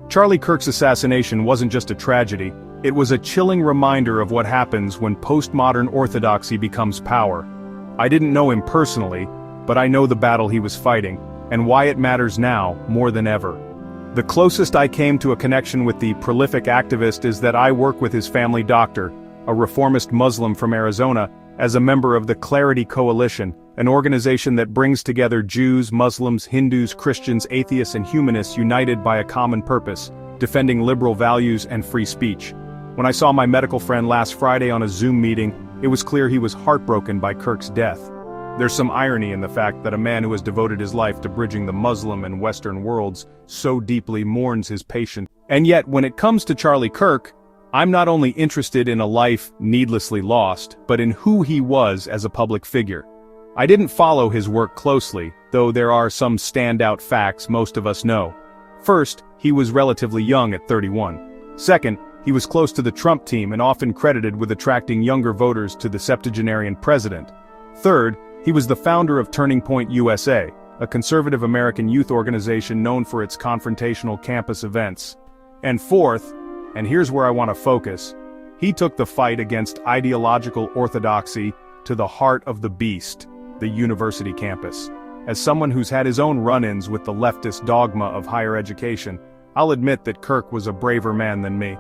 Charlie Kirk's assassination wasn't just a tragedy, it was a chilling reminder of what happens when postmodern orthodoxy becomes power. I didn't know him personally, but I know the battle he was fighting, and why it matters now more than ever. The closest I came to a connection with the prolific activist is that I work with his family doctor, a reformist Muslim from Arizona, as a member of the Clarity Coalition, an organization that brings together Jews, Muslims, Hindus, Christians, atheists and humanists united by a common purpose, defending liberal values and free speech. When I saw my medical friend last Friday on a Zoom meeting, it was clear he was heartbroken by Kirk's death. There's some irony in the fact that a man who has devoted his life to bridging the Muslim and Western worlds so deeply mourns his patient. And yet, when it comes to Charlie Kirk, I'm not only interested in a life needlessly lost, but in who he was as a public figure. I didn't follow his work closely, though there are some standout facts most of us know. First, he was relatively young at 31. Second, he was close to the Trump team and often credited with attracting younger voters to the septuagenarian president. Third, he was the founder of Turning Point USA, a conservative American youth organization known for its confrontational campus events. And fourth, and here's where I want to focus, he took the fight against ideological orthodoxy to the heart of the beast, the university campus. As someone who's had his own run-ins with the leftist dogma of higher education, I'll admit that Kirk was a braver man than me.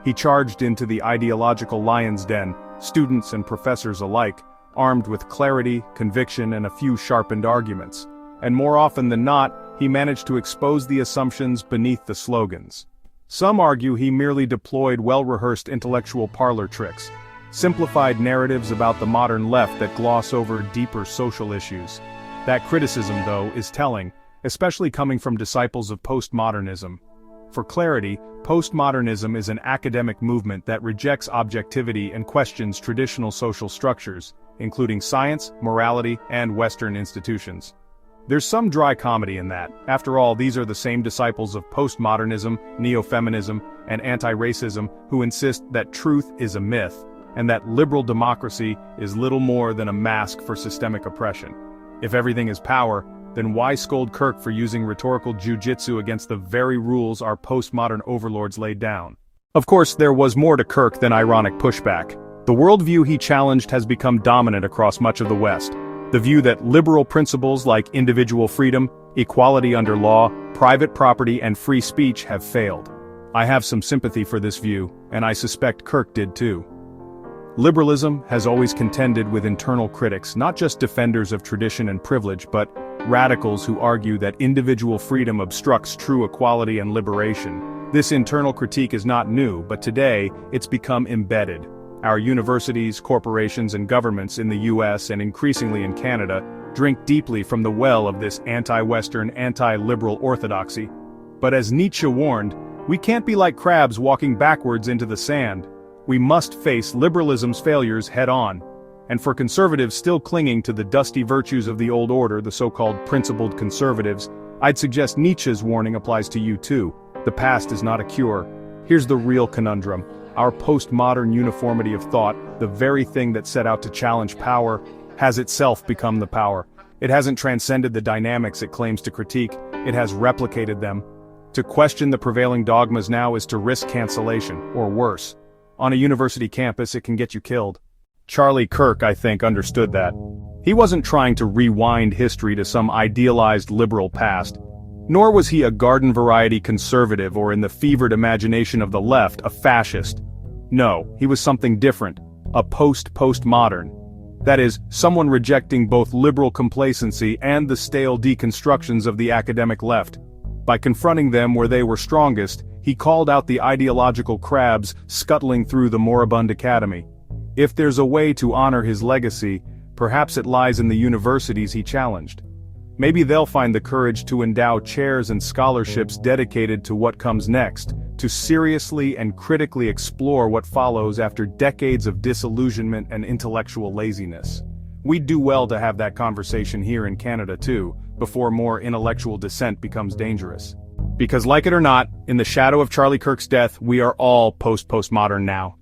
He charged into the ideological lion's den, students and professors alike, armed with clarity, conviction, and a few sharpened arguments. And more often than not, he managed to expose the assumptions beneath the slogans. Some argue he merely deployed well-rehearsed intellectual parlor tricks, simplified narratives about the modern left that gloss over deeper social issues. That criticism, though, is telling, especially coming from disciples of postmodernism. For clarity, postmodernism is an academic movement that rejects objectivity and questions traditional social structures, including science, morality, and Western institutions. There's some dry comedy in that. After all, these are the same disciples of postmodernism, neo-feminism, and anti-racism who insist that truth is a myth, and that liberal democracy is little more than a mask for systemic oppression. If everything is power, then why scold Kirk for using rhetorical jujitsu against the very rules our postmodern overlords laid down? Of course, there was more to Kirk than ironic pushback. The worldview he challenged has become dominant across much of the West. The view that liberal principles like individual freedom, equality under law, private property, and free speech have failed. I have some sympathy for this view, and I suspect Kirk did too. Liberalism has always contended with internal critics, not just defenders of tradition and privilege, but radicals who argue that individual freedom obstructs true equality and liberation. This internal critique is not new, but today, it's become embedded. Our universities, corporations, and governments in the US and increasingly in Canada drink deeply from the well of this anti-Western, anti-liberal orthodoxy. But as Nietzsche warned, we can't be like crabs walking backwards into the sand. We must face liberalism's failures head-on. And for conservatives still clinging to the dusty virtues of the old order, the so-called principled conservatives, I'd suggest Nietzsche's warning applies to you too. The past is not a cure. Here's the real conundrum. Our postmodern uniformity of thought, the very thing that set out to challenge power, has itself become the power. It hasn't transcended the dynamics it claims to critique, it has replicated them. To question the prevailing dogmas now is to risk cancellation, or worse. On a university campus, it can get you killed. Charlie Kirk, I think, understood that. He wasn't trying to rewind history to some idealized liberal past. Nor was he a garden-variety conservative or, in the fevered imagination of the left, a fascist. No, he was something different, a post-postmodern. That is, someone rejecting both liberal complacency and the stale deconstructions of the academic left. By confronting them where they were strongest, he called out the ideological crabs scuttling through the moribund academy. If there's a way to honor his legacy, perhaps it lies in the universities he challenged. Maybe they'll find the courage to endow chairs and scholarships dedicated to what comes next, to seriously and critically explore what follows after decades of disillusionment and intellectual laziness. We'd do well to have that conversation here in Canada too, before more intellectual dissent becomes dangerous. Because like it or not, in the shadow of Charlie Kirk's death, we are all post-postmodern now.